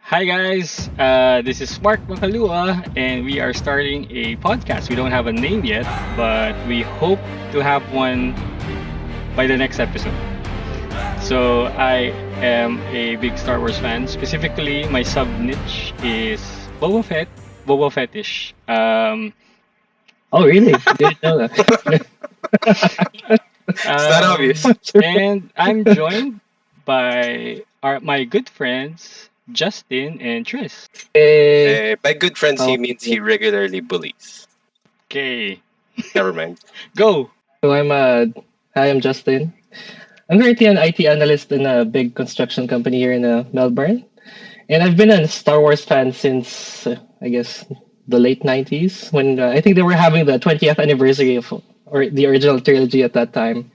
Hi guys, this is Mark Makalua, and we are starting a podcast. We don't have a name yet, but we hope to have one by the next episode. So I am a big Star Wars fan. Specifically, my sub niche is Boba Fett, Boba Fettish. Oh, really? Didn't know that. It's not obvious. and I'm joined by my good friends Justin and Tris. By good friends, Oh, he means he regularly bullies. Okay, Never mind. go. so hi, I'm Justin. I'm currently an IT analyst in a big construction company here in Melbourne, and I've been a Star Wars fan since I guess the late '90s when I think they were having the 20th anniversary of or the original trilogy at that time,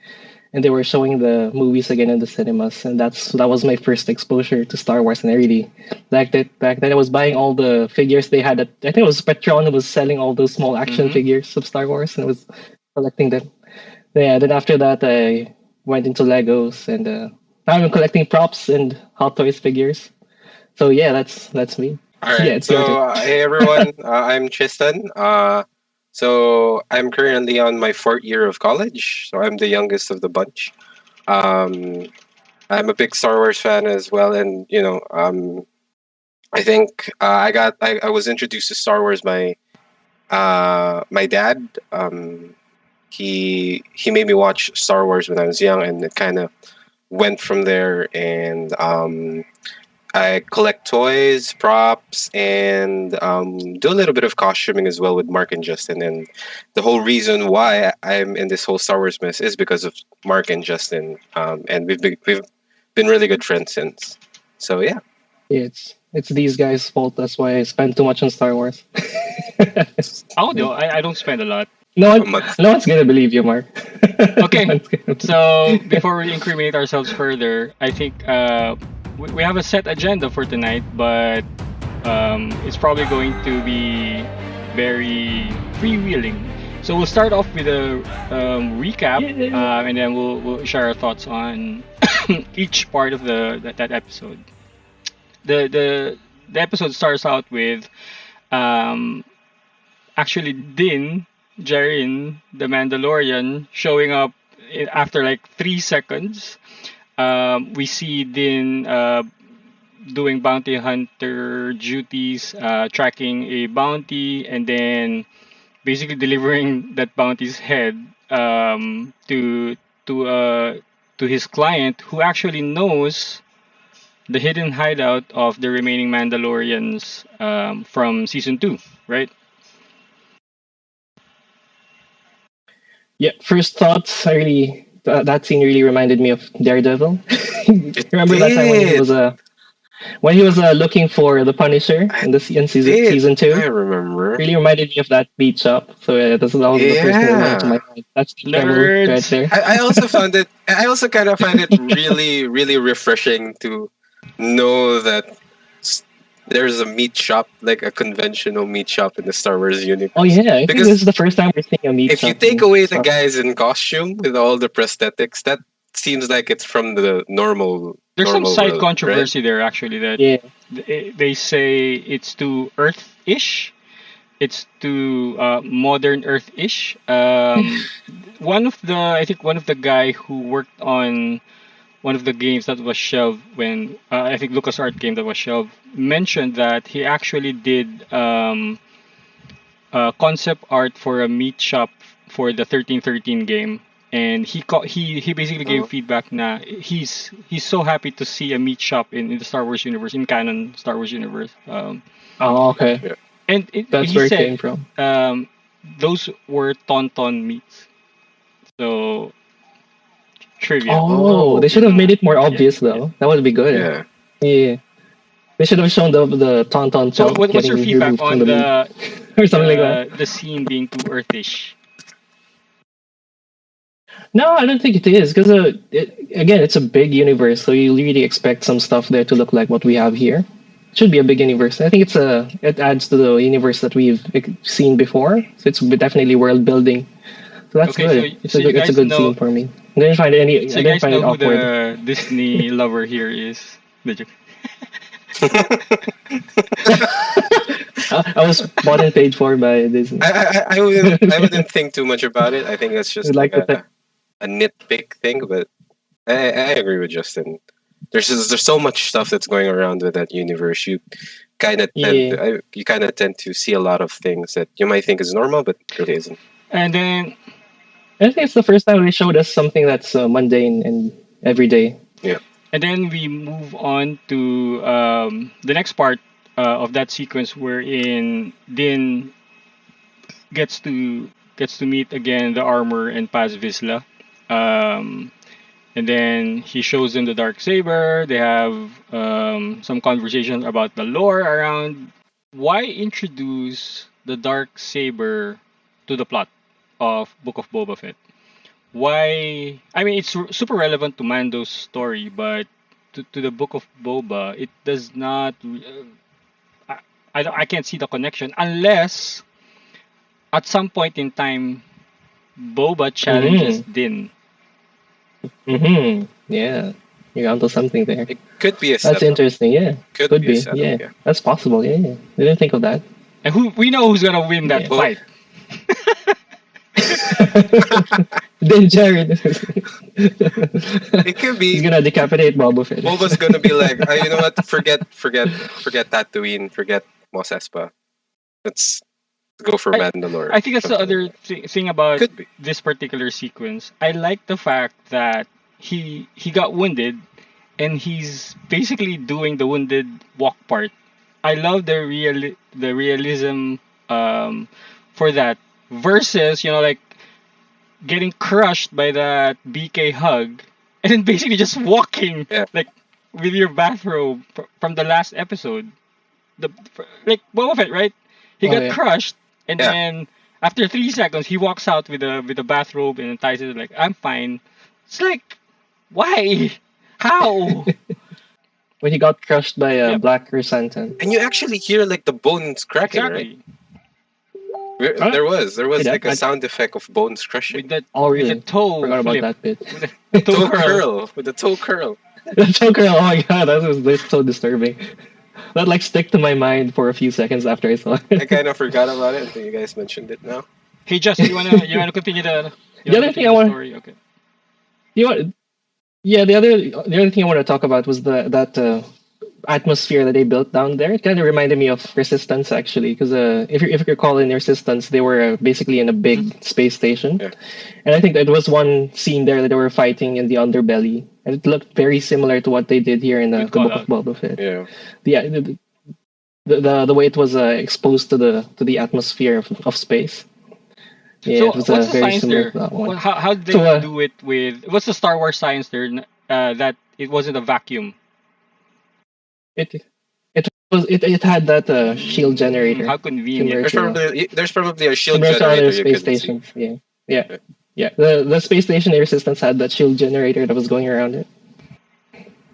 and they were showing the movies again in the cinemas, and that was my first exposure to Star Wars, and I really liked it. Back then, I was buying all the figures they had. I think it was Petron who was selling all those small action Mm-hmm. figures of Star Wars, and I was collecting them. Yeah, then after that, I went into Legos, and now I'm collecting props and Hot Toys figures. So yeah, that's me. All Yeah, right. it's your So, turn. hey everyone, I'm Tristan. So I'm currently on my fourth year of college. So I'm the youngest of the bunch. Um, I'm a big Star Wars fan as well, and I think I was introduced to Star Wars by my dad. He made me watch Star Wars when I was young, and it kind of went from there. And I collect toys, props, and do a little bit of costuming as well with Mark and Justin. And the whole reason why I'm in this whole Star Wars mess is because of Mark and Justin. And we've been really good friends since. So yeah. Yeah, it's these guys' fault. That's why I spend too much on Star Wars. Oh no, I don't spend a lot. No A one, month. no one's gonna believe you, Mark. Okay, No one's gonna- so before we incriminate ourselves further, I think we have a set agenda for tonight, but it's probably going to be very freewheeling. So we'll start off with a recap, and then we'll share our thoughts on each part of that episode. The episode starts out with um, actually Djarin, the Mandalorian, showing up after like 3 seconds. We see Din doing bounty hunter duties, tracking a bounty, and then basically delivering that bounty's head to to his client, who actually knows the hidden hideout of the remaining Mandalorians from season 2, right? Yeah, first thoughts. That scene really reminded me of Daredevil. It Remember that time did. when he was looking for the Punisher I in did. season two? I remember. Really reminded me of that beat shop. So that was the first thing that went into my Yeah. mind. That's Daredevil right Nerds. there. I also found it. I also kind of find it really, really refreshing to know that s- there's a meat shop, like a conventional meat shop in the Star Wars universe. Oh yeah, I think Because this is the first time we're seeing a meat if you shop take in away the Star- guys in costume with all the prosthetics, that seems like it's from the There's some normal side world, right? controversy there actually that Yeah, they say it's too Earth-ish. It's too modern Earth-ish. I think one of the guy who worked on one of the games that was shelved when I think LucasArts game that was shelved mentioned that he actually did concept art for a meat shop for the 1313 game, and he basically gave Uh, feedback na he's so happy to see a meat shop in the Star Wars universe, in canon Star Wars universe. oh okay, yeah. And that's he where it said came from. those were tauntaun meats. So trivia. Oh, they Oh, should have made it more Yeah, obvious yeah. though. That would be good. yeah. Yeah, they should have shown the tauntaun So chunk what's your getting feedback removed from on the meat the or something like that. the scene being too Earthish? No, I don't think it is because again, it's a big universe, so you really expect some stuff there to look like what we have here. It should be a big universe. I think it adds to the universe that we've seen before. So it's definitely world building. So that's Okay, good. so you It's a guys good know scene for me. I so you didn't guys find know it who awkward. the Disney lover here is. The joke. I was bought and paid for by Disney. I wouldn't think too much about it. I think that's just I'd like like to a nitpick thing, but I agree with Justin. There's so much stuff that's going around with that universe. You kind of tend to see a lot of things that you might think is normal, but really isn't. And then I think it's the first time they showed us something that's mundane and everyday. Yeah. And then we move on to the next part of that sequence wherein Din gets to meet again the armor and Paz Vizsla. Um, and then he shows them the DarkSaber. They have some conversations about the lore around why introduce the DarkSaber to the plot of Book of Boba Fett. Why? I mean, it's super relevant to Mando's story, but to the Book of Boba, it does not. I can't see the connection unless at some point in time, Boba challenges Din. Yeah, you're onto something there. It could be a That's setup. interesting. Yeah, Could could be a be. setup, Yeah, yeah. that's possible. Yeah, didn't think of that. And we know who's gonna win that Yeah. fight. Then Jared, It could be. he's gonna decapitate Boba Fett. Boba's gonna be like, you know what? Forget Tatooine. Forget Mos Espa. Let's go for Mandalore. I think that's the Something other thing about Could be. this particular sequence. I like the fact that he got wounded, and he's basically doing the wounded walk part. I love the realism for that versus like getting crushed by that BK hug and then basically just walking Yeah. like with your bathrobe from the last episode. Like Boba Fett, right? He Oh, got yeah. crushed, and Yeah. then after 3 seconds, he walks out with a bathrobe and ties it like I'm fine. It's like, why? How? When he got crushed by a Yep. black chrysanthemum. And you actually hear like the bones cracking, right? Exactly. Huh? There was Hey, like a that- sound effect of bones crushing. With that, Oh, with really? the toe Forgot about flip, that bit. with the toe curl. With the toe curl. The choker. Oh my god, that's so disturbing. That like stick to my mind for a few seconds after I saw I it. kind of forgot about it until you guys mentioned it now. Hey, Justin, you wanna continue The other thing I want- story? Okay. You know, yeah, the other thing I want to talk about was that atmosphere that they built down there. It kind of reminded me of Resistance actually, because if you recall in Resistance, they were basically in a big space station, Yeah. and I think there was one scene there that they were fighting in the underbelly, and it looked very similar to what they did here in the Good call Book of Boba Fett. Yeah. The way it was exposed to the atmosphere of space. Yeah, So it was what's the very science similar there? to that one. How did they So, do it with what's the Star Wars science there? That it wasn't a vacuum. It had that shield generator. How convenient. Similar There's probably a shield Similar to generator other you space couldn't see. stations. Yeah. The space station Resistance had that shield generator that was going around it.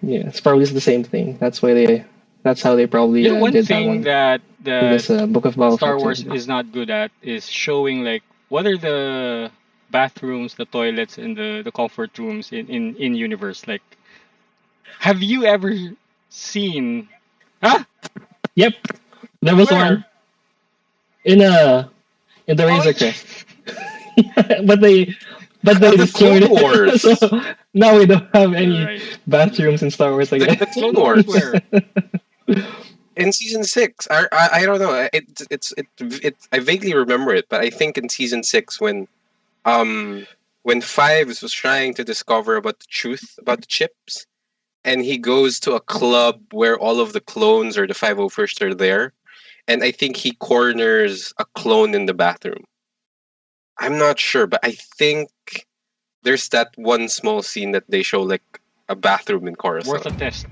Yeah, it's probably the same thing. That's how they probably One did that thing one that in this Book of Boba Star Fett Wars too. is not good at is showing like what are the bathrooms, the toilets, and the comfort rooms in universe. Like, have you ever seen? Huh? Yep, there was Where? one in the Razor Oh, Crest, but they The destroyed Clone Wars. it. So now we don't have any You're right. bathrooms in Star Wars again. The Clone Clone Wars Wars. where? In season 6, I don't know. I vaguely remember it, but I think in season 6 when Fives was trying to discover about the truth about the chips, and he goes to a club where all of the clones or the 501st are there, and I think he corners a clone in the bathroom. I'm not sure, but I think there's that one small scene that they show like a bathroom in Worth a Coruscant. test.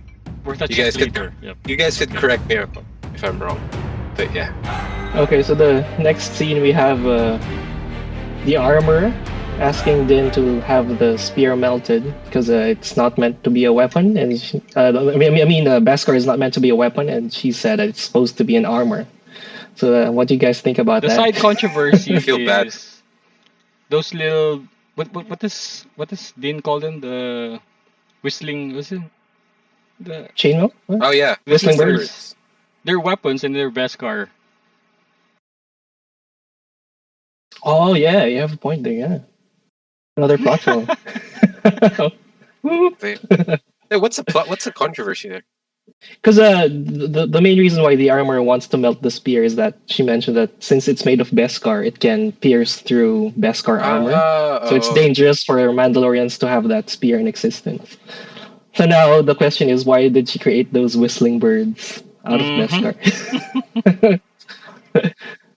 Worth a You check guys could- later. Yep. You guys could correct me if I'm wrong, but yeah. Okay, so the next scene we have the armor asking Din to have the spear melted because it's not meant to be a weapon, and Beskar is not meant to be a weapon, and she said that it's supposed to be an armor. So what do you guys think about The that? side controversy I feel is bad. those little what does Din call them? The whistling, was it? The Chainmail? What? Oh yeah, Whistling Whistling birds. their weapons and their beskar. Oh yeah, you have a point there. Yeah, another plot hole. Hey, what's the plot? What's the controversy there? Because the main reason why the armor wants to melt the spear is that she mentioned that since it's made of beskar, it can pierce through beskar armor. So it's dangerous for Mandalorians to have that spear in existence. So now the question is, why did she create those whistling birds out of beskar?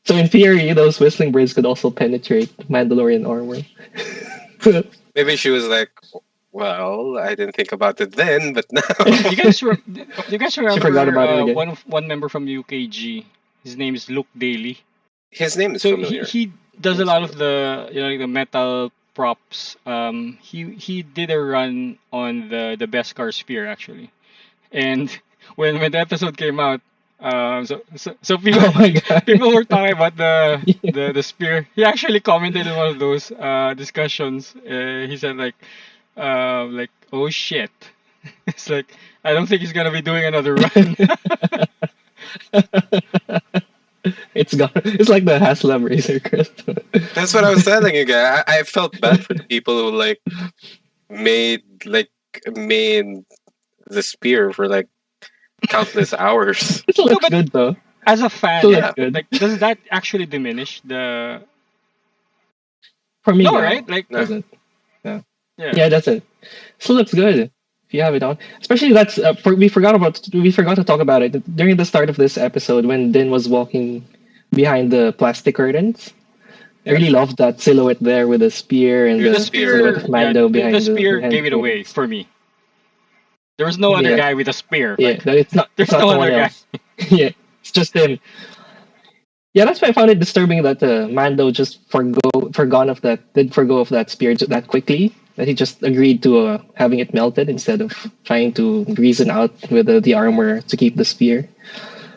So in theory, those whistling birds could also penetrate Mandalorian armor. Maybe she was like, well, I didn't think about it then, but now. You guys remember forgot about it again. one member from UKG? His name is Luke Daly. His name is So familiar. he does a lot of the like the metal props. He did a run on the beskar spear actually, and when the episode came out, so people Oh my god. people were talking about the spear. He actually commented in one of those discussions. He said like oh shit. It's like I don't think he's gonna be doing another run. It's gone. It's like the Haslam Razor Crest. That's what I was telling you guys. I felt bad for the people who made the spear for countless hours. It looks but- good though. As a fan, Still yeah, looks good. like does that actually diminish the? For me, No, no, right? Like No. doesn't. yeah. Yeah, it doesn't. Still looks good if you have it on. Especially that's we forgot to talk about it during the start of this episode when Din was walking behind the plastic curtains. I really loved that silhouette there with the spear and Dude, the the spear- silhouette of Mando behind the spear behind gave it the away curtains. for me. There was no other Yeah. guy with a spear. Yeah, Like, that it's not. there's It's not no someone other guy. else. Yeah, it's just him. Yeah, that's why I found it disturbing that Mando just forgone of that did forgo of that spear that quickly. That he just agreed to having it melted instead of trying to reason out with the armor to keep the spear.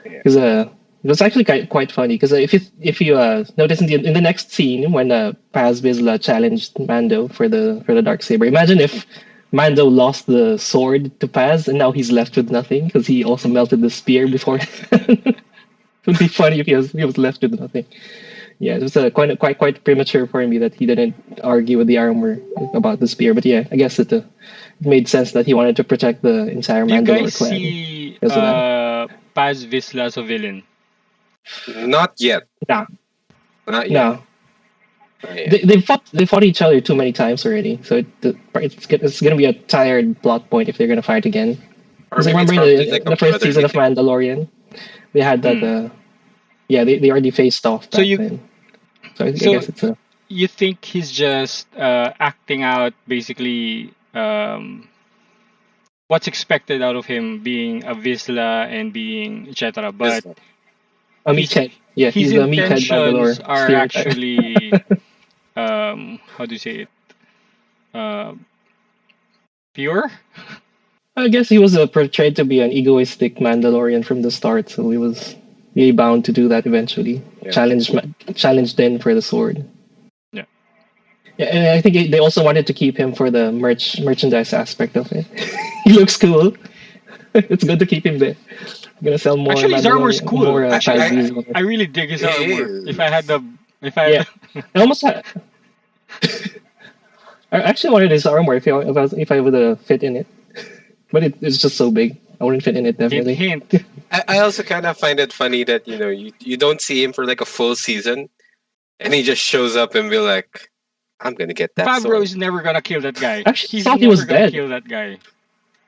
Because it was actually quite funny. Because if you notice in the next scene when Paz Vizsla challenged Mando for the DarkSaber, imagine if Mando lost the sword to Paz and now he's left with nothing because he also melted the spear before. It would be funny if he was left with nothing. Yeah, it was quite premature for me that he didn't argue with the armor about the spear. But yeah, I guess it made sense that he wanted to protect the entire Do you Mandalore guys clan. see because of that. Paz Vizsla as a villain? Not yet. No. Not yet. No, Not yet. they fought each other too many times already. So it's gonna be a tired plot point if they're gonna fight again. Or Because I maybe it's remember probably in the first brotherly season of thing. Mandalorian, they had that. Yeah, they already faced off back then. So I guess it's a. You think he's just acting out basically what's expected out of him being a Vizsla and being etc. But A meathead. Yeah, his he's the meathead intentions Mandalore are stereotype. actually how do you say it? Pure? I guess he was portrayed to be an egoistic Mandalorian from the start, so he was really bound to do that eventually. Yeah. Challenged Din for the sword. Yeah. Yeah, and I think they also wanted to keep him for the merchandise aspect of it. He looks cool. It's good to keep him there. I'm gonna sell more. Actually, his armor is Mandalorian- cool. more, Actually, Paz Vizsla. I really dig his It armor. is. If I had Yeah. I almost had. I actually wanted his armor if I would fit in it, but it's just so big. I wouldn't fit in it hint, definitely. hint. I also kind of find it funny that you don't see him for a full season, and he just shows up and be like, "I'm gonna get that Fabro sword." is never gonna kill that guy. Actually, He's thought he never was gonna dead. kill that guy.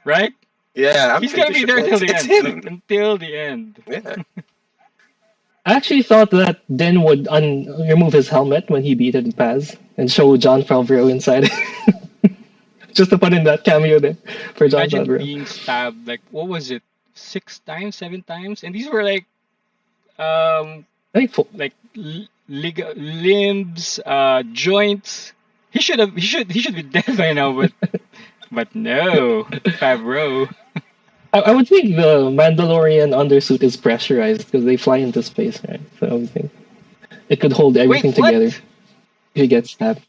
Right? Yeah, I'm He's gonna pretty be there sure till the it's end. him. Like, until the end. Yeah. I actually thought that Din would remove his helmet when he beat Paz and show John Favreau inside. Just to put in that cameo there for John Imagine Favreau. being stabbed like what was it? 6 times, 7 times? And these were like um I think like limbs, joints. He should be dead by now, but no, Favreau. I would think the Mandalorian undersuit is pressurized because they fly into space, right? So I would think it could hold everything Wait, what? together if he gets stabbed.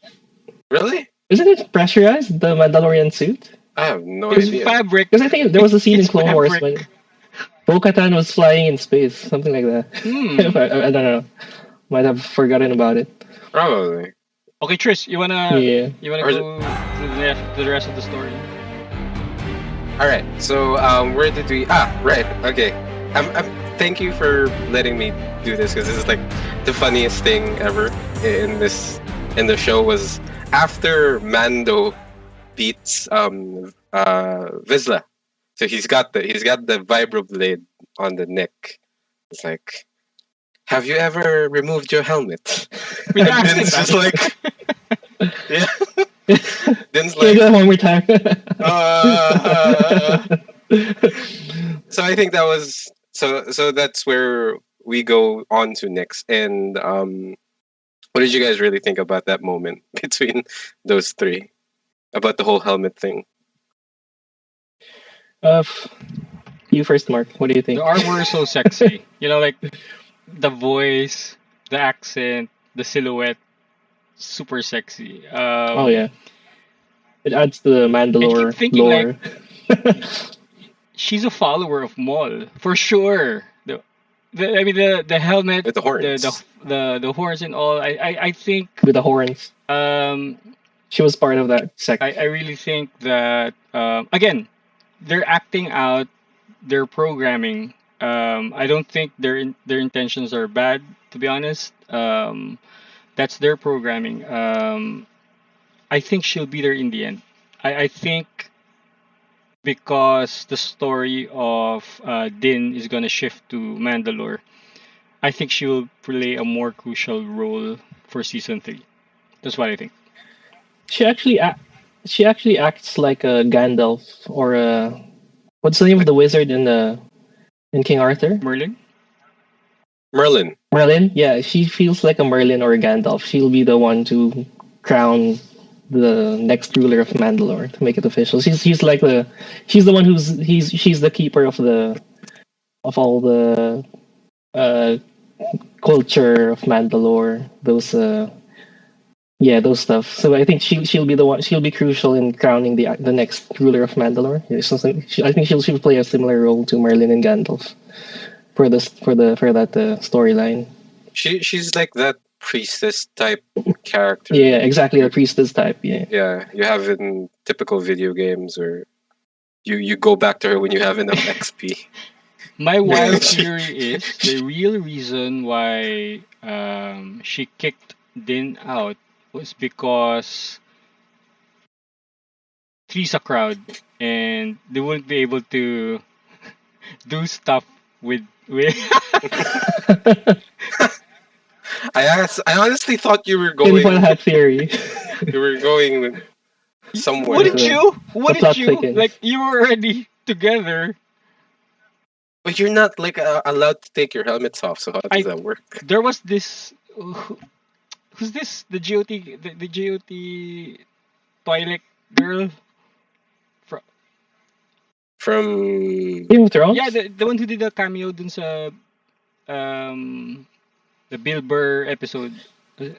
Really? Isn't it pressurized, the Mandalorian suit? I have no It's idea. fabric. Because I think there was a scene in It's Clone Wars when fabric. Bo-Katan was flying in space, something like that. I don't know. Might have forgotten about it. Probably. Okay, Tris, you wanna Or go to the rest of the story? All right. So where did we? Right. Okay. I'm. Thank you for letting me do this because this is like the funniest thing ever in the show was after Mando beats Vizsla. So he's got the vibroblade on the neck. It's like, have you ever removed your helmet? With the And accent, Din's just like, yeah. Din's Can I like, do that one more time? so I think that was so that's where we go on to next. And what did you guys really think about that moment between those three? About the whole helmet thing? uh, you first, Mark. What do you think? The armor is so sexy. You know, like the voice, the accent, the silhouette, super sexy. Oh yeah, it adds to the I keep Mandalore thinking like lore. she's a follower of Maul for sure. I mean the helmet, With the horns. the horns and all. I think With the horns. um She was part of that sect. I really think that again they're acting out their programming. I don't think their intentions are bad, to be honest. That's their programming. I think she'll be there in the end. I think because the story of Din is gonna shift to Mandalore, I think she will play a more crucial role for season 3. That's what I think. She actually she actually acts like a Gandalf or a what's the name of the wizard in King Arthur? Merlin? Merlin. Merlin? Yeah, she feels like a Merlin or a Gandalf. She'll be the one to crown the next ruler of Mandalore to make it official. She's like she's the one she's the keeper of all the uh culture of Mandalore. Those stuff. So I think she'll be the one. She'll be crucial in crowning the next ruler of Mandalore. I think she'll play a similar role to Merlin and Gandalf for that storyline. She's like that priestess type character. Yeah, exactly, the priestess type. Yeah. Yeah, you have in typical video games, or you go back to her when you have enough XP. My wild theory is the real reason why she kicked Din out was because three's a crowd and they wouldn't be able to do stuff with I honestly thought you were Tinfoil going. hat theory. You were going with somewhere. Wouldn't you? plot Wouldn't you? thickens. Like you were already together. But you're not like allowed to take your helmets off. So how does that work? There was this who's this? The GOT the GOT Twilight girl? From Game of Thrones? Yeah, the one who did the cameo dun sa the Bill Burr episode. Yeah,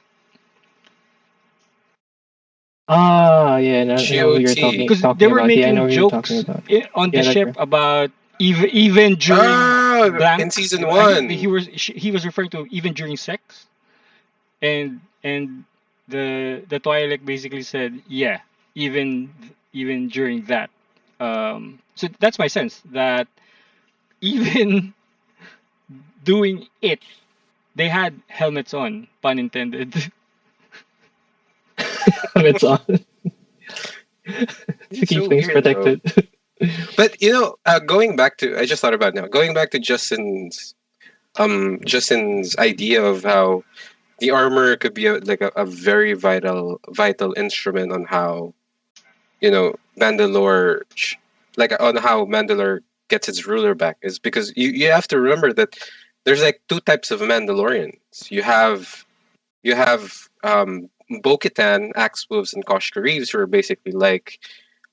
now you're GOT. Because talking they were about. Yeah, I making know who you're jokes talking about. on the Yeah, that's ship right. about even during blank. In season I think 1. he was referring to even during sex, and the Twilight basically said even during that. So that's my sense that even doing it, they had helmets on, pun intended. It's on. To It's keep so things weird, protected. But going back to, I just thought about it now. Going back to Justin's idea of how the armor could be a very vital instrument on how Mandalore on how Mandalore gets its ruler back, is because you have to remember that there's like two types of Mandalorians. You have Bo-Katan, Axe Wolves, and Kosh Reeves, who are basically like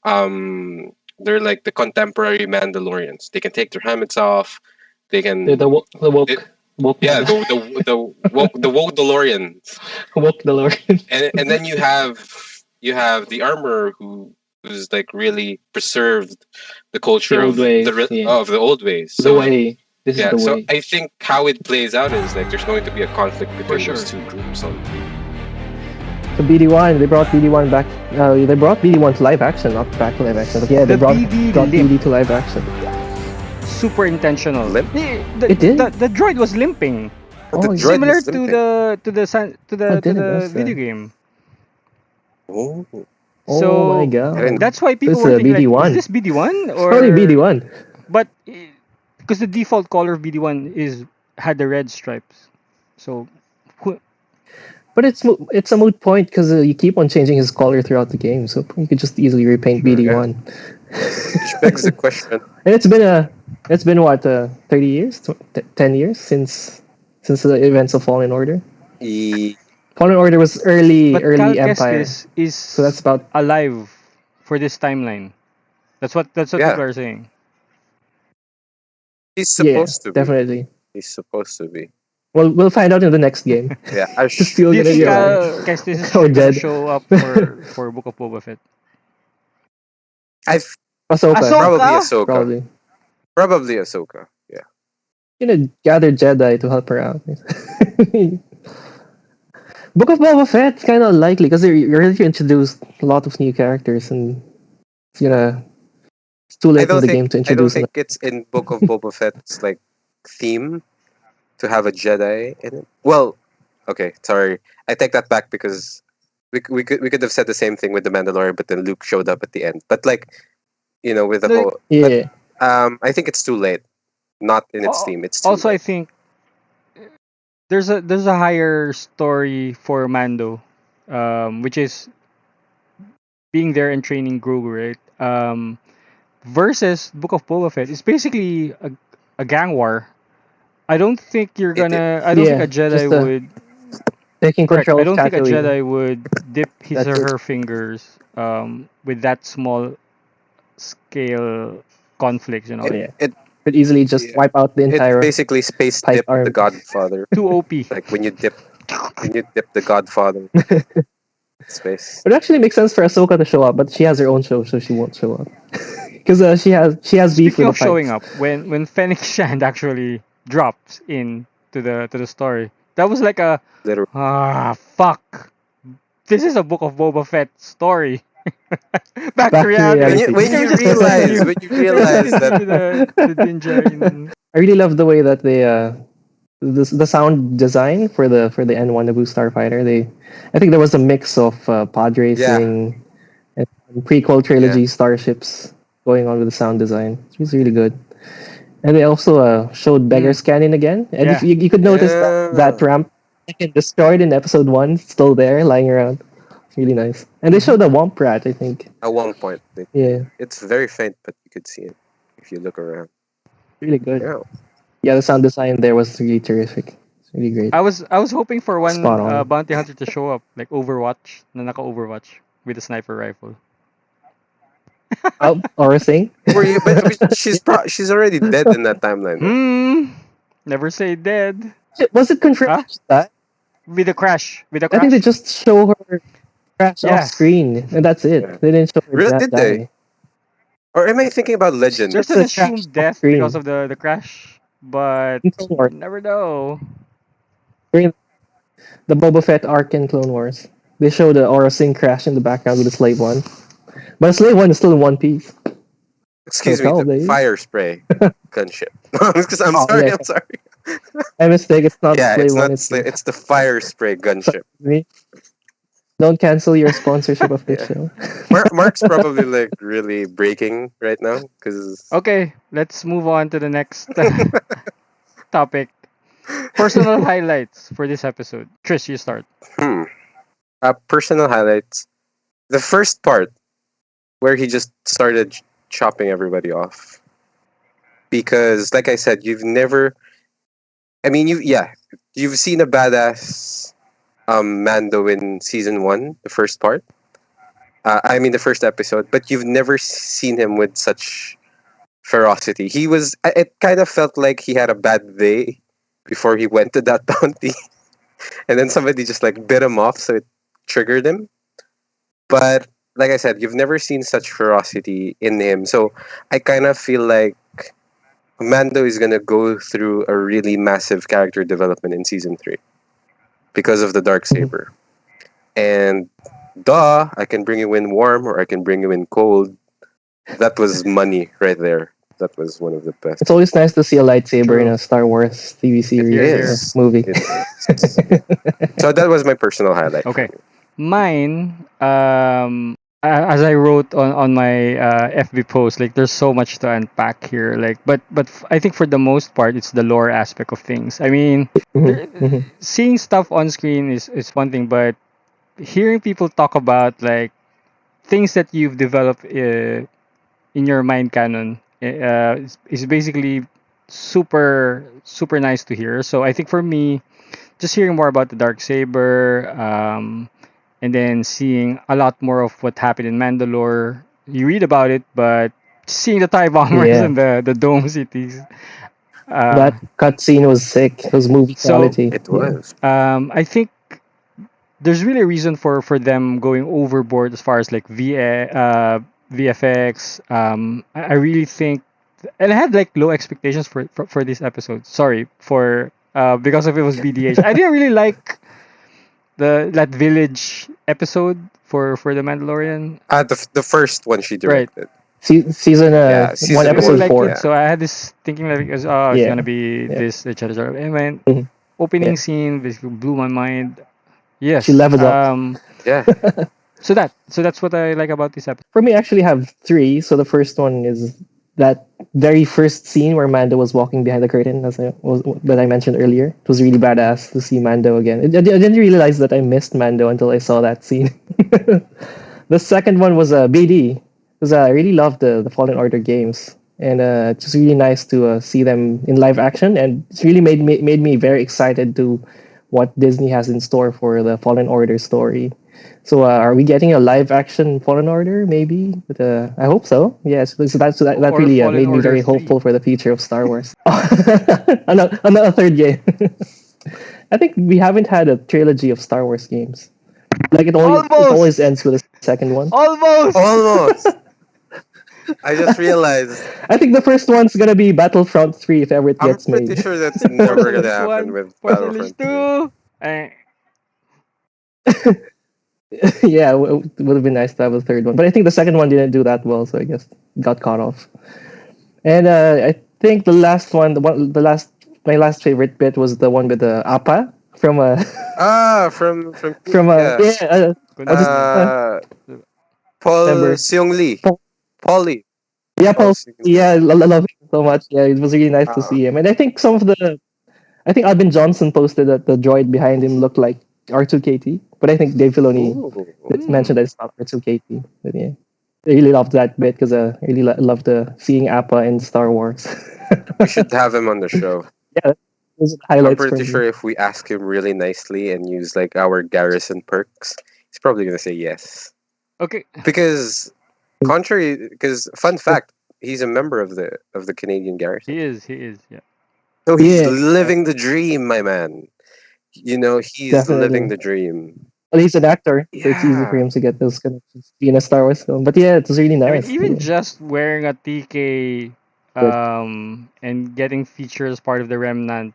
they're like the contemporary Mandalorians. They can take their helmets off. They can The woke. yeah, the woke DeLoreans. Woke DeLorean. And then you have the armorer who who's like really preserved the The culture old ways, yeah. of the old ways. The So way. This is yeah, the so way. I think how it plays out is like there's going to be a conflict between sure. those two groups. On So BD1, they brought BD1 back. They brought BD1 to live action, not back to live action. But yeah, they The brought BD BD limp. to live action. Super intentional. Limp? It did? The droid was limping. Oh, the yeah. droid Similar was to limping. I the didn't notice video that. game. Oh, Oh So my god. that's why So people it's were a thinking like, is BD1. this BD1 It's probably or BD1. but because the default color of BD1 had the red stripes. So But it's a moot point because you keep on changing his color throughout the game, so you could just easily repaint sure, yeah. BD1. Which begs the question. And it's been what 30 years, 10 years since the events of Fallen Order. Fallen Order was early Cal Empire, Kestis is so that's about alive for this timeline. That's what Yeah, people are saying. he's yeah, supposed to be. definitely. He's supposed to be. Well, we'll find out in the next game. Yeah, It's still Do you gonna think be Cal Kestis is or gonna dead. show up for Book of Boba Fett? I've Ahsoka, probably Ahsoka? Ahsoka. probably. Probably Ahsoka. Yeah. Gather Jedi to help her out. Book of Boba Fett's kind of likely because they already introduced a lot of new characters, and it's gonna it's too I late in don't the think game to I don't introduce think it's in Book of Boba Fett's like theme to have a Jedi in it. Well, okay, sorry. I take that back because we could have said the same thing with the Mandalorian, but then Luke showed up at the end. But like, with the No, whole Yeah, I think it's too late. Not in its theme. It's too Also, I late. think there's a higher story for Mando, which is being there and training Grogu, right? Versus Book of Boba Fett, it's basically a gang war. I don't think you're It gonna. I don't think yeah, a Jedi just would. taking Correct. control I of don't think a Tatooine. Jedi would dip his That's or it. her fingers with that small scale conflict. it Yeah, it could easily just yeah. wipe out the It entire basically space Pike dipped the army. Godfather. Too OP. Like when you dip the Godfather in space. It actually makes sense for Ahsoka to show up, but she has her own show, so she won't show up because she has beef Speaking with the of showing Pikes. up, when Fennec Shand actually drops in to the story, that was like a Literally. fuck. This is a Book of Boba Fett story. Back to Back to reality. reality. When Can we you just realize continue? when you Can we just realize that continue the Din Djarin? I really love the way that they the sound design for the N1 Naboo Starfighter. I think there was a mix of pod racing and prequel trilogy starships going on with the sound design. It was really good. And they also showed Beggar's Canyon again, and Yeah. you could notice that ramp destroyed in episode 1 still there lying around. It's really nice. And they showed a Womp Rat, I think. at one point Yeah, it's very faint, but you could see it if you look around. really good. Yeah. Yeah, the sound design there was really terrific. It's really great. I was hoping for one Spot on. bounty hunter to show up, like Overwatch, na naka Overwatch with a sniper rifle. Aurra Sing? Were you? But she's already dead in that timeline. Right? Never say dead. Was it confirmed Huh? that? With a crash. I think they just show her crash off Yeah. screen, and that's it. Yeah. They didn't show her Really? Did they? die. Or am I thinking about Legend? There's Just an a crash assumed off death screen. because of the crash, but In Clone Wars. never know. During the Boba Fett arc in Clone Wars, they show the Aurra Sing crash in the background with the Slave One, but the Slave One is still in one piece. Excuse So me, the probably- fire spray gunship. Because I'm Oh, sorry, yeah. I'm sorry. My mistake. It's not Yeah, the Slave it's One. not it's the fire spray gunship. me. Don't cancel your sponsorship of this Yeah. show. Mark's probably like really breaking right now because Okay, let's move on to the next topic. Personal highlights for this episode. Chris, you start. personal highlights. The first part where he just started chopping everybody off. Because like I said, you've seen a badass Mando in season 1, the first part. The first episode, but you've never seen him with such ferocity. It kind of felt like he had a bad day before he went to that bounty. And then somebody just like bit him off, so it triggered him. But like I said, you've never seen such ferocity in him. So I kind of feel like Mando is gonna go through a really massive character development in season 3 because of the DarkSaber. And I can bring you in warm or I can bring you in cold. That was money right there. That was one of the best. It's always nice to see a lightsaber True. in a Star Wars TV series is. or movie. It is. So that was my personal highlight. Okay. Mine, as I wrote on my FB post, like there's so much to unpack here. Like, but I think for the most part, it's the lore aspect of things. I mean, seeing stuff on screen is one thing, but hearing people talk about like things that you've developed in your mind canon is basically super nice to hear. So I think for me, just hearing more about the DarkSaber, and then seeing a lot more of what happened in Mandalore. You read about it, but seeing the TIE bombers Yeah. and the dome cities. That cutscene was sick. It was movie So, quality. It was. I think there's really a reason for them going overboard as far as like VFX. I really think, and I had like low expectations for this episode. Sorry for because of it was BDH. I didn't really like that village episode for the Mandalorian. The first one she directed. Season season 1, I episode didn't like 4. it, so I had this thinking like, it's gonna be Yeah. this, etc. And when Mhm. opening Yeah. scene basically blew my mind. Yes. She leveled up. Yeah. So that's what I like about this episode. For me, I actually have 3. So the first one is that very first scene where Mando was walking behind the curtain, that I mentioned earlier. It was really badass to see Mando again. I didn't realize that I missed Mando until I saw that scene. The second one was BD, because I really loved the Fallen Order games, and it's just really nice to see them in live action, and it's really made me very excited to what Disney has in store for the Fallen Order story. So are we getting a live action Fallen Order? Maybe, but I hope so. Yes, that Or really Fallen made me Order very 3. hopeful for the future of Star Wars. Another third game. I think we haven't had a trilogy of Star Wars games. Like it Almost! always ends with a second one. Almost. Almost. I just realized. I think the first one's gonna be Battlefront 3 if ever it I'm gets pretty made. sure that's never gonna Force happen 1, with Force Battlefront 2. 2. Eh, Yeah, it would have been nice to have a third one, but I think the second one didn't do that well, so I guess it got cut off. And I think the last one, my last favorite bit was the one with the Appa from From yeah. I'll just Paul remember. Seung Lee. Paul- Paulie. Yeah, Paul Paul. Seung Lee. Yeah, I love him so much. Yeah, it was really nice to see him. And I think I think Albin Johnson posted that the droid behind him looked like R2KT, but I think Dave Filoni mentioned that it's not R2KT. But yeah, I really loved that bit because I really loved seeing Appa in Star Wars. We should have him on the show. Yeah, those are the I'm highlights. pretty sure if we ask him really nicely and use like our garrison perks, he's probably gonna say yes. okay. Because fun fact, he's a member of the Canadian garrison. He is. Yeah. So he's Yeah. living the dream, my man. You know, he's Definitely. living the dream. Well, he's an actor, so it's easy Yeah. for him to get those connections in a Star Wars film. But yeah, it was really I nice. mean, even Yeah. just wearing a TK, and getting featured as part of the Remnant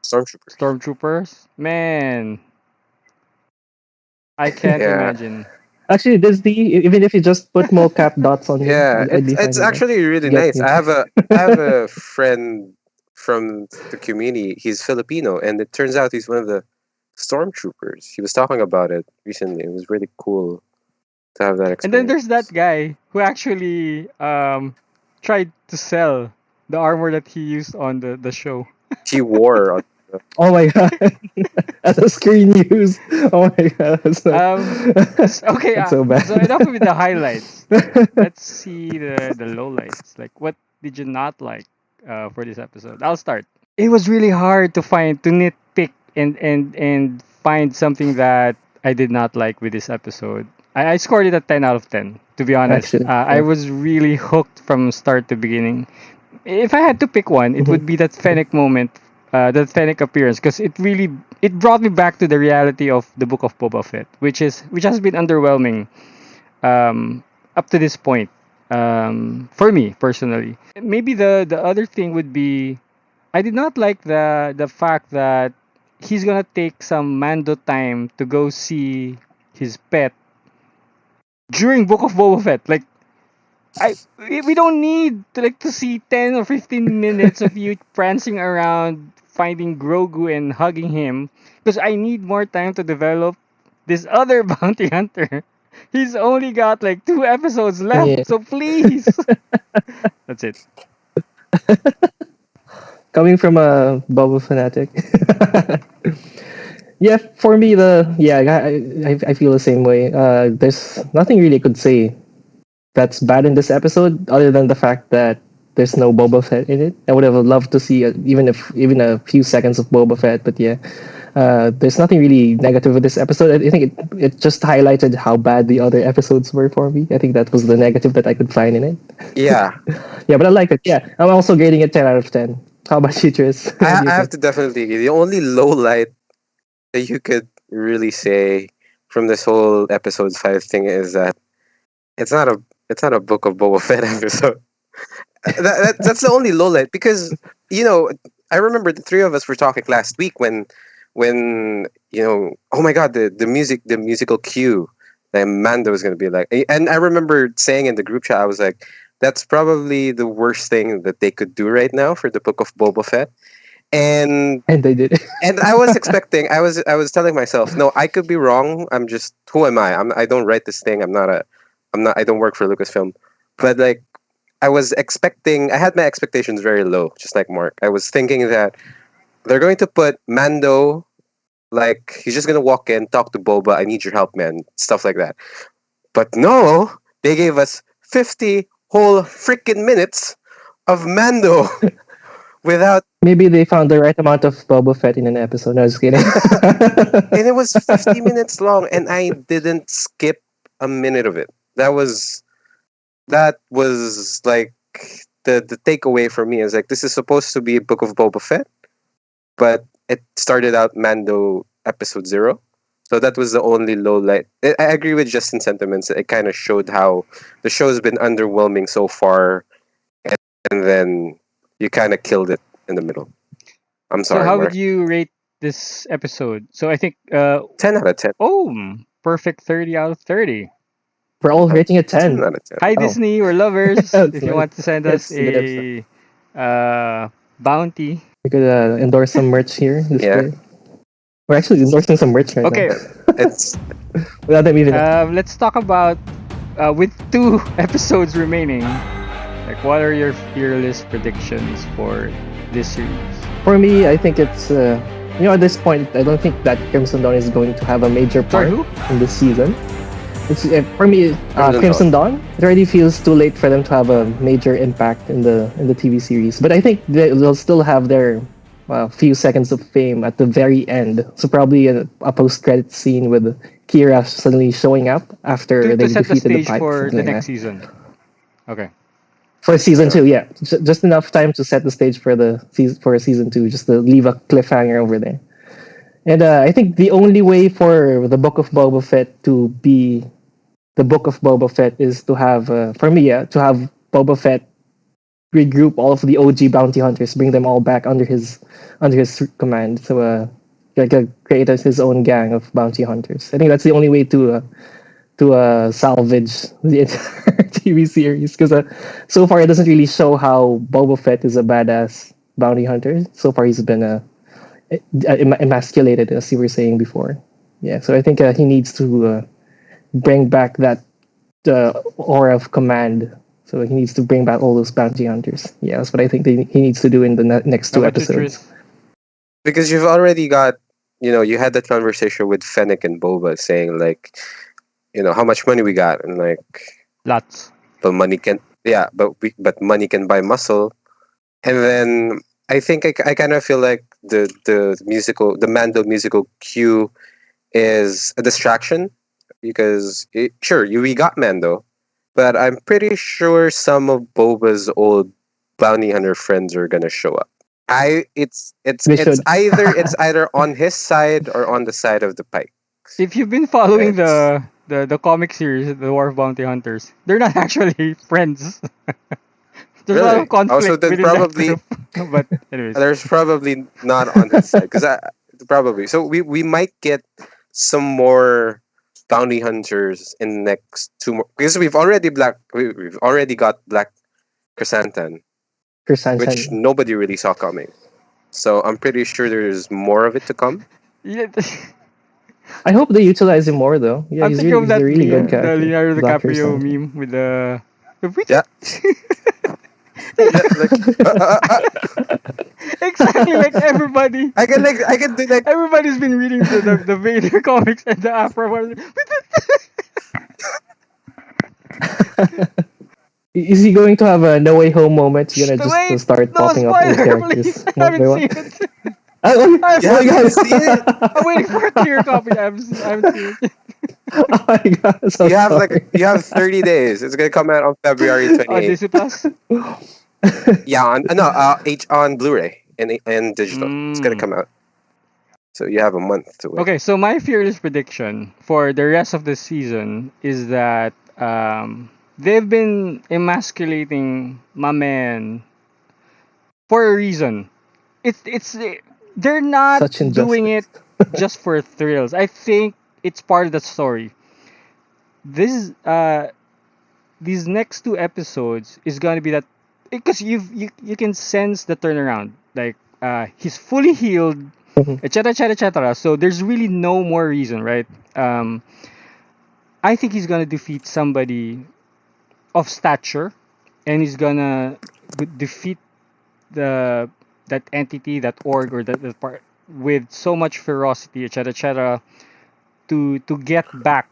Stormtroopers. stormtroopers, man, I can't Yeah. imagine. Actually, even if you just put mocap dots on him, Yeah, I'd be fine it's with that. actually really Get nice. me. I have a friend from the community. He's Filipino, and it turns out he's one of the stormtroopers. He was talking about it recently. It was really cool to have that And experience. then there's that guy who actually tried to sell the armor that he used on the show. He wore on Oh my god, as a screen use. Oh my god, that's Okay, that's so bad. so enough with the highlights. Let's see the lowlights. Like, what did you not like for this episode? I'll start. It was really hard to nitpick and find something that I did not like with this episode. I scored it a 10 out of 10, to be honest. Actually, I was really hooked from start to beginning. If I had to pick one, it would be that Fennec moment the Fennec appearance, because it brought me back to the reality of the Book of Boba Fett, which has been underwhelming up to this point, for me personally. Maybe the other thing would be, I did not like the fact that he's gonna take some Mando time to go see his pet during Book of Boba Fett. Like, we don't need to see 10 or 15 minutes of you prancing around finding Grogu and hugging him, because I need more time to develop this other bounty hunter. He's only got like 2 episodes Yeah. left, so please. That's it. Coming from a Boba fanatic. Yeah, for me, I feel the same way. There's nothing really I could say that's bad in this episode, other than the fact that there's no Boba Fett in it. I would have loved to see even a few seconds of Boba Fett, but yeah, there's nothing really negative with this episode. I think it just highlighted how bad the other episodes were for me. I think that was the negative that I could find in it. Yeah, Yeah, but I like it. Yeah, I'm also grading it 10 out of 10. How about you, Tris? What do you I have think? to definitely agree. The only low light that you could really say from this whole episode 5 thing is that it's not a Book of Boba Fett episode. That's the only low light, because you know I remember the three of us were talking last week when oh my god, the musical cue that Mando was going to be like, and I remember saying in the group chat, I was like, that's probably the worst thing that they could do right now for the Book of Boba Fett. And And they did it. and I was expecting, I was telling myself, no, I could be wrong. I'm just, who am I? I don't write this thing. I don't work for Lucasfilm. But like, I had my expectations very low, just like Mark. I was thinking that they're going to put Mando, like, he's just going to walk in, talk to Boba, I need your help, man, stuff like that. But no, they gave us 50 whole freaking minutes of Mando without, Maybe they found the right amount of Boba Fett in an episode. No, just kidding. and it was 50 minutes long, and I didn't skip a minute of it. That was like the takeaway for me is like, this is supposed to be a Book of Boba Fett, but it started out Mando episode 0. So that was the only low light. I agree with Justin's sentiments. It kind of showed how the show's been underwhelming so far, and then you kind of killed it in the middle. I'm So sorry, how would Mark. you rate this episode? So I think 10 out of 10. perfect 30 out of 30. We're all rating it 10 10. out of 10. Hi Oh. Disney, we're lovers. That's If you nice. want to send It's us a good episode. a bounty. We could endorse some merch here. Yeah. We're actually endorsing some merch right Okay, now. It's Without them even. let's talk about with 2 episodes remaining. Like, what are your fear list predictions for this series? For me, I think it's at this point, I don't think that Crimson Dawn is going to have a major Sorry, part who? in this season. It's for me, Crimson Crimson Dawn. It already feels too late for them to have a major impact in the TV series. But I think they'll still have their few seconds of fame at the very end. So probably a post-credit scene with Kira suddenly showing up after To they've set the defeated the stage Pipe. for something the like next that. season. Okay. For season 2, yeah, just enough time to set the stage for season 2, just to leave a cliffhanger over there. And I think the only way for the Book of Boba Fett to be the Book of Boba Fett is to have, to have Boba Fett regroup all of the OG bounty hunters, bring them all back under his command. So, create his own gang of bounty hunters. I think that's the only way to salvage the entire TV series, because so far it doesn't really show how Boba Fett is a badass bounty hunter. So far he's been emasculated, as you were saying before. Yeah, so I think he needs to bring back that aura of command. So he needs to bring back all those bounty hunters. Yeah, that's what I think he needs to do in the next How 2 about you, episodes. Tris? because you've already got, you had that conversation with Fennec and Boba saying like, how much money we got, and like, Lots. but money can, yeah, but money can buy muscle. And then I think I kind of feel like the Mando musical cue is a distraction, because we got Mando, but I'm pretty sure some of Boba's old bounty hunter friends are gonna show up. They it's should. either on his side or on the side of the pike. If you've been following It's the comic series, the Dwarf Bounty Hunters, they're not actually friends. There's a lot of really also conflict then within that probably group. But anyways, there's probably not on his side because I probably so we might get some more bounty hunters in the next two more because we've already got Black Chrysanthemum, which Chrysanthemum. nobody really saw coming. So I'm pretty sure there's more of it to come. yeah, I hope they utilize him more though. Yeah, I'm thinking of he's a that really good meme, the character. Leonardo Black DiCaprio Chrysanthemum. meme with the Yeah, yeah, like exactly like everybody. I can do like Everybody's been reading the Vader comics and the Afro one. Is he going to have a No Way Home moment? He's Shh, gonna just wait, start no popping up old spoiler, please. characters I one by haven't one. seen it. Oh, I'm, you oh, you haven't guys. seen it. I'm waiting for a clear copy. I haven't seen it. Oh my god, I'm so sorry. You have 30 days. It's gonna come out on February On 28th. Disney Plus. Yeah, on no, on Blu-ray and digital. It's gonna Mm. come out. So you have a month to wait. Okay, so my fearless prediction for the rest of the season is that they've been emasculating my man for a reason. It's they're not Such doing it injustice. just for thrills. I think it's part of the story. This these next two episodes is gonna be that because you can sense the turnaround. Like he's fully healed, Mhm. etc. etc. etc. So there's really no more reason, right? Um, I think he's gonna defeat somebody of stature, and he's gonna defeat the that entity, that org, or that part with so much ferocity, etc. etc. To get back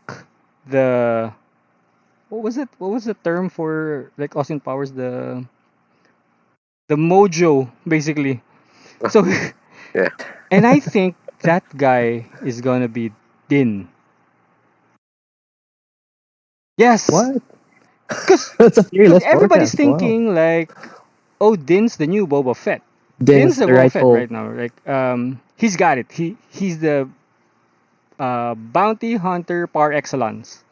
the what was it? What was the term for like Austin Powers? The mojo, basically. So, Yeah. and I think that guy is gonna be Din. Yes, What? because That's a fearless everybody's forecast. Wow. thinking like, oh, Din's the new Boba Fett. Din's Din's the the Boba Fett rightful. right now. Like, he's got it. He's the bounty hunter par excellence.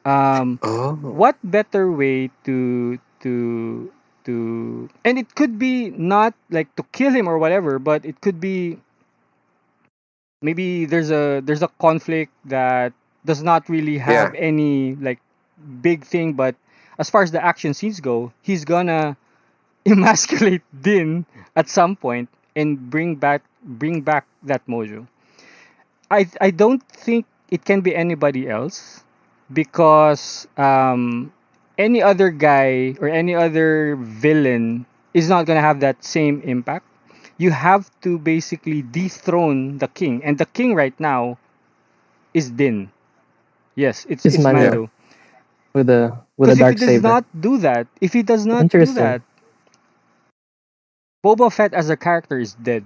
Um, Oh. what better way to and it could be not like to kill him or whatever, but it could be maybe there's a conflict that does not really Yeah. have any like big thing, but as far as the action scenes go, he's gonna emasculate Din at some point and bring back that mojo. I don't think it can be anybody else because any other guy or any other villain is not gonna have that same impact. You have to basically dethrone the king, and the king right now is Din. Yes, it's Is it's Yeah. Mando Mando. with a Because if he dark does saber. not do that, if he does not do Interesting. that, Boba Fett as a character is dead.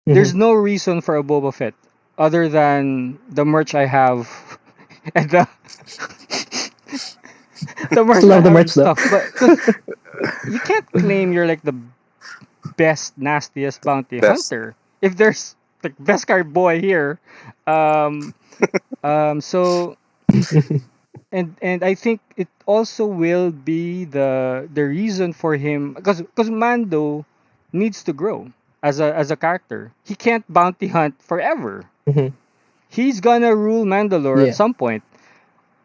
There's Mhm. no reason for a Boba Fett other than the merch I have and the merch Still I love the have and merch though. stuff. But because you can't claim you're like the best, nastiest bounty Best. hunter if there's like beskar boy here. Um, so and I think it also will be the reason for him because Mando needs to grow as a character. He can't bounty hunt forever. Mhm. He's gonna rule Mandalore at Yeah, some point,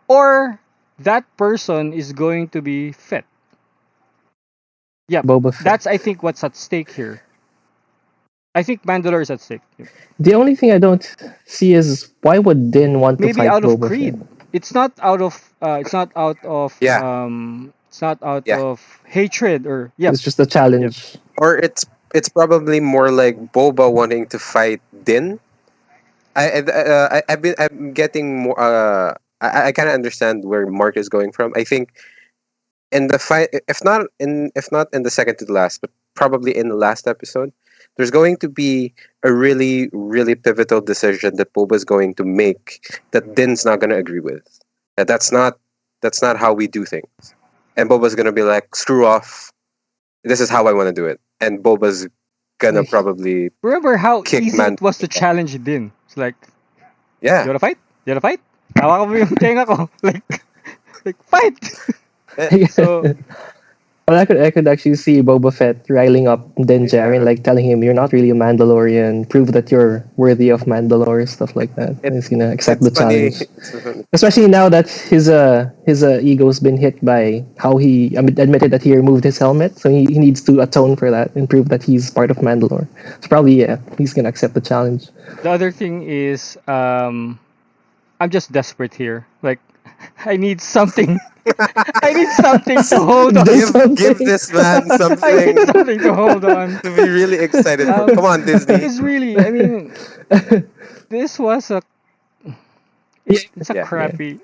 or that person is going to be Fett. Yep, Boba Fett. that's I think what's at stake here. I think Mandalore is at stake. Yep. The only thing I don't see is why would Din want to Maybe fight out of Boba Fett? greed. It's not out of. It's not out of. Yeah. It's not out Yeah. of hatred or. Yep. It's just a Yep. challenge. Or it's probably more like Boba wanting to fight Din. I'm getting more. I kind of understand where Mark is going from. I think in the fight, if not in the second to the last, but probably in the last episode, there's going to be a really pivotal decision that Boba's going to make that Din's not going to agree with. That's not how we do things. And Boba's going to be like, screw off. this is how I want to do it, and Boba's gonna probably Remember how kick easy man. it was to challenge Din? It's like, you Yeah. wanna fight? You wanna fight? Hawakan mo yung tenga ko. Like fight! So, Well, I could actually see Boba Fett riling up Din Djarin, like telling him, "You're not really a Mandalorian. Prove that you're worthy of Mandalore," stuff like that. And he's gonna accept the funny. challenge, especially now that his ego's been hit by how he admitted that he removed his helmet. So he needs to atone for that and prove that he's part of Mandalore. So probably he's gonna accept the challenge. the other thing is, I'm just desperate here. Like, I need something. I need something to hold on. Give this man I something need something to hold on. to be really excited for. Come on, Disney. Because really, I mean, this was a it's a Yeah. crappy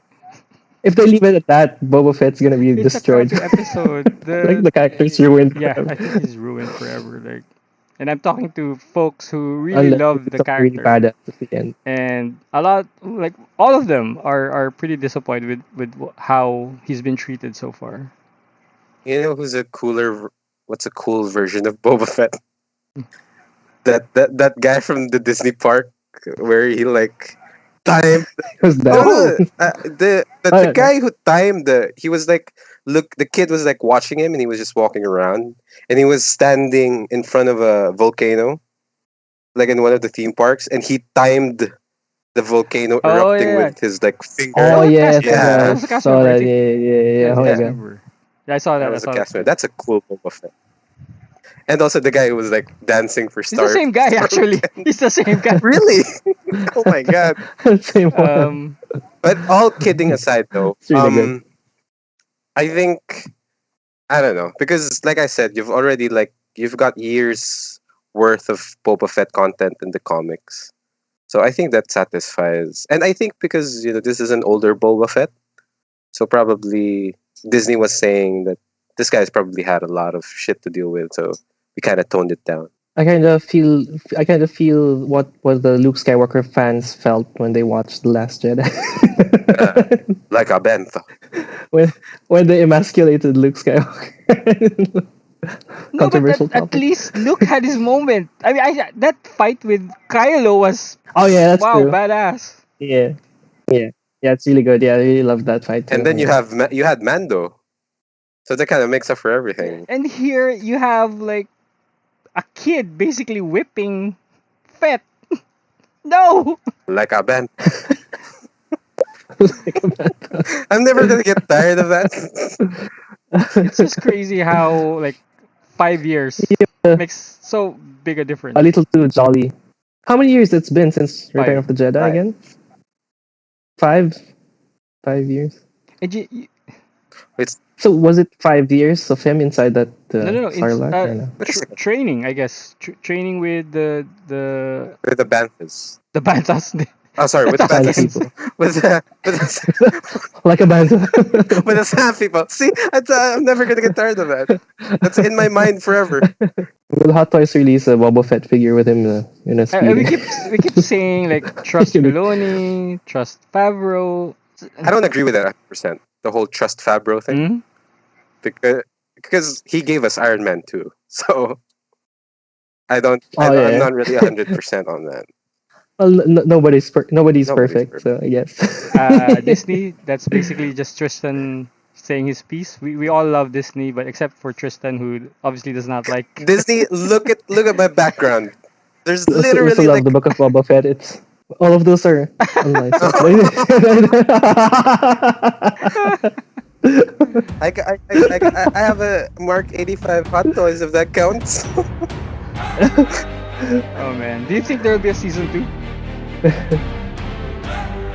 If they leave it at that, Boba Fett's gonna be it's destroyed. a crappy episode. Like the character's ruined. Yeah, forever. I think he's ruined forever. Like, and I'm talking to folks who really Unless love it's the something really character, badass at the end. and a lot, like all of them, are pretty disappointed with how he's been treated so far. You know who's a cooler? What's a cool version of Boba Fett? That guy from the Disney park where he like timed. Who's that? The guy who timed he was like, look, the kid was like watching him and he was just walking around and he was standing in front of a volcano, like in one of the theme parks, and he timed the volcano Oh, erupting yeah. with his like finger. Oh Yeah, yes, yeah. That was a cast saw member, I that. think. Yeah. Oh my Cast god. member. Yeah, I saw that. That I was a saw cast that. member. That's a cool Boba Fett. And also the guy who was like dancing for He's Star. the same guy, actually. He's the same guy. Really? Oh my god. Same one. But all kidding aside, though, It's really good. I think I don't know because, like I said, you've got years worth of Boba Fett content in the comics, so I think that satisfies. And I think because this is an older Boba Fett, so probably Disney was saying that this guy's probably had a lot of shit to deal with, so we kind of toned it down. I kind of feel what the Luke Skywalker fans felt when they watched The Last Jedi. Like a bantha. when they emasculated Luke Skywalker. No, Controversial but at topic. least Luke had his moment. I mean, that fight with Kylo was Oh yeah, that's wow, true. badass. Yeah, it's really good. Yeah, I really love that fight. Too. And then you had Mando, so that kind of makes up for everything. And here you have like a kid basically whipping Fett. No. Like a bantha. Like a bad- I'm never gonna get tired of that. It's just crazy how like 5 years makes so big a difference. a little too jolly. How many years it's been since Return of the Jedi 5. again? 5 years. And So was it 5 years of him inside that no. It's Sarlacc? or no? training, I guess. Training with the With the banthas. bantas. Oh, sorry, with the Sand banthas. people. with Like a band. with the sand people. See, I'm never gonna get tired of that. That's in my mind forever. Will Hot Toys release a Boba Fett figure with him in a And we speeding? keep saying like trust Filoni, trust Favreau. I don't agree with that 100%. The whole trust Fabro thing, Hmm? because he gave us Iron Man 2. So Oh, I'm yeah. not really 100% on that. Well, nobody's Nobody's perfect, perfect. so I guess. Disney, that's basically just Tristan saying his piece. We all love Disney, but except for Tristan, who obviously does not like. Disney, look at my background. There's We also literally love like the Book of Boba Fett. It's all of those are online. I have a Mark 85 Hot Toys if that counts. Oh man, do you think there will be a season 2?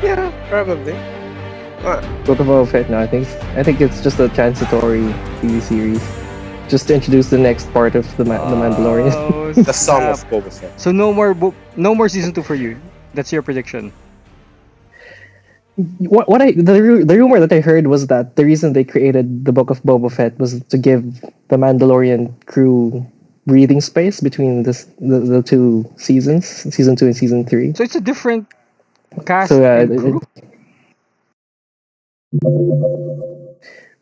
Yeah, probably. Book of Boba Fett. No, I think it's just a transitory TV series, just to introduce the next part of the Mandalorian. Oh, The Song of snap. Boba Fett. So no more season 2 for you. That's your prediction. The rumor that I heard was that the reason they created the Book of Boba Fett was to give the Mandalorian crew breathing space between the two seasons, season 2 and season 3. So it's a different cast So, and crew.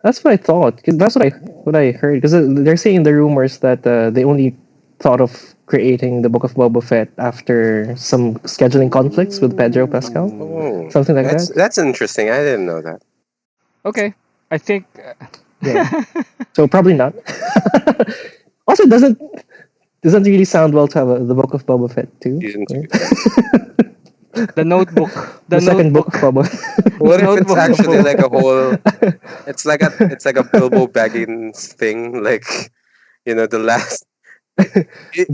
That's what I thought. 'Cause that's what I heard. Because they're saying the rumors that they only thought of creating the Book of Boba Fett after some scheduling conflicts with Pedro Pascal, Oh, something like that. that's interesting. I didn't know that. Okay, I think. Yeah. So probably not. Also, it doesn't really sound well to have the Book of Boba Fett too. Season 2. Right? The Notebook. The second book of Boba. What if it's Notebook. actually like a whole? It's like a Bilbo Baggins thing, like the last.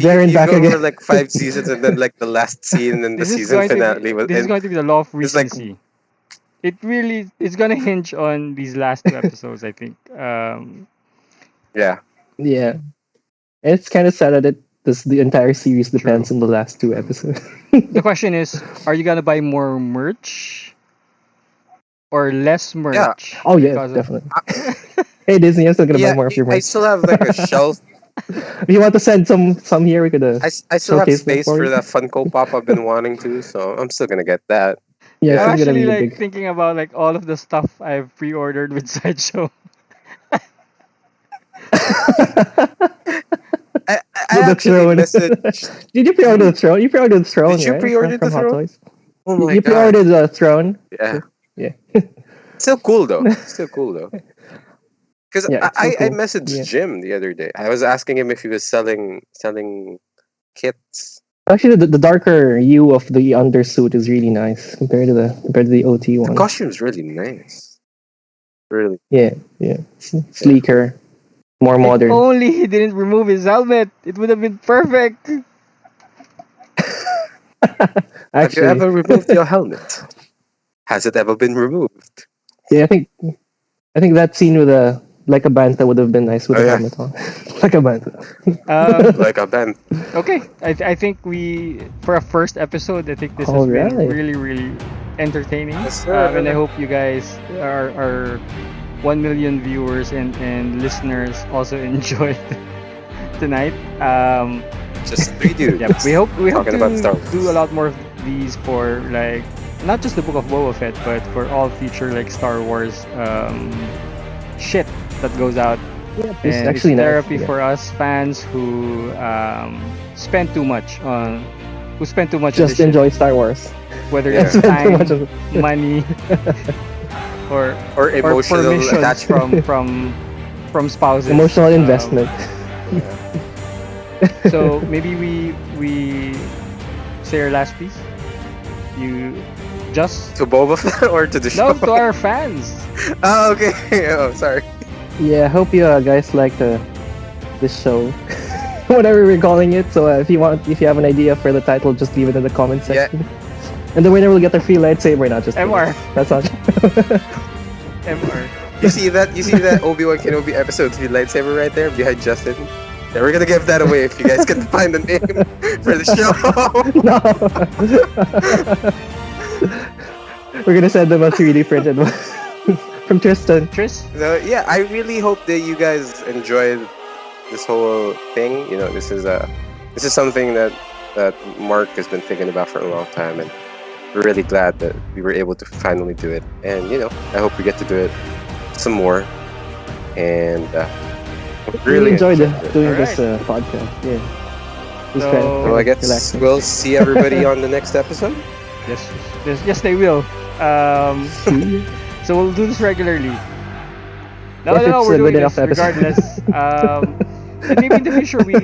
Jaren You back go again. for like 5 seasons, and then like the last scene and the This is season going to finale. be, was- this is and going to be the law of it's like- recency. It's gonna hinge on these last 2 episodes, I think. yeah, Yeah. And it's kind of sad that the entire series depends on the last 2 episodes. The question is, are you gonna buy more merch or less merch? Oh yeah, because of- definitely. Hey Disney, I'm still gonna buy more of your I merch. still have like a shelf. If you want to send some here, we could. I still have Showcase that space for for you. that Funko Pop I've been wanting to, so I'm still gonna get that. Yeah, Yeah. I'm it's gonna actually be a like big. thinking about like all of the stuff I've pre-ordered with Sideshow. I The actually throne. messaged. Did you pre-order the throne? You pre-ordered the throne, Did you right? pre-order From the Hot throne? Toys. Oh my You god! pre-ordered the throne. Yeah, Yeah. still cool though. Still cool though. Because Yeah, it's so I cool. messaged Yeah. Jim the other day. I was asking him if he was selling kits. Actually, the darker hue of the undersuit is really nice compared to the OT The one. costume's really nice. Really. Yeah. Sleeker, more If modern. only he didn't remove his helmet, it would have been perfect. Have you Actually, ever removed your helmet? Has it ever been removed? yeah, I think that scene with a like a banta would have been nice with Oh, a yeah. helmet on. Like a banta. Like a band. Okay, I think for a first episode, I think this has been Alright. really, really entertaining. Yes, sir. And I hope you guys, our 1 million viewers and listeners, also enjoyed tonight. Just 3 dudes. Yeah, we hope Talking about Star to Wars. do a lot more of these for like not just the Book of Boba Fett, but for all future like Star Wars shit that goes out. Yeah, And it's actually it's nice. therapy Yeah. for us fans who spend too much on Just this shit, enjoy Star Wars. whether Yeah. it's Spend too time, much of it. money, or Or emotional permissions attachment. from spouses. Emotional investment. So maybe we say our last piece. You just To Boba Fett or to the show? no to our fans. Oh, okay. Oh, sorry. Yeah, I hope you guys like this show, whatever we're calling it. So if you have an idea for the title, just leave it in the comment Yeah. section. And the winner will get their free lightsaber. Not just MR. That's not. MR. You see that Obi-Wan Kenobi episode 3 lightsaber right there behind Justin? Yeah, we're gonna give that away if you guys can find the name for the show. No. We're gonna send them a 3D printed one from Tristan. Tris. So yeah, I really hope that you guys enjoyed this whole thing. This is something that Mark has been thinking about for a long time, and we're really glad that we were able to finally do it. And I hope we get to do it some more. And Really enjoyed it. doing Alright. this podcast. Yeah. It was So- kind of So I guess relaxing. we'll see everybody on the next episode. Yes, they will. So we'll do this regularly. No, If no, it's we're a doing good this enough episode. regardless. And maybe in the future we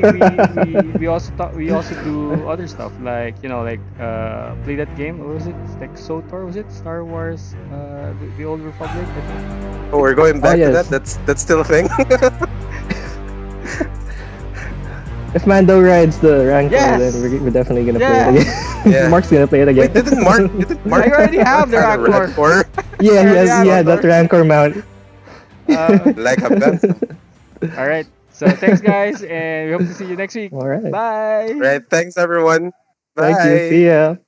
also do other stuff like play that game. What was it? It's like SOTOR, was it? Star Wars, the Old Republic. I think. Oh, we're going back to yes. that. That's still a thing. If Mando rides the Rancor, Yes! then we're definitely gonna Yeah. play it again. Yeah. Mark's gonna play it again. Wait, didn't Mark? I already have the had a Rancor. Yeah, Yeah, he had that Rancor. Rancor mount. Like a band. All right. So thanks, guys, and we hope to see you next week. All right. Bye. Right. Thanks, everyone. Bye. Thank you. See ya.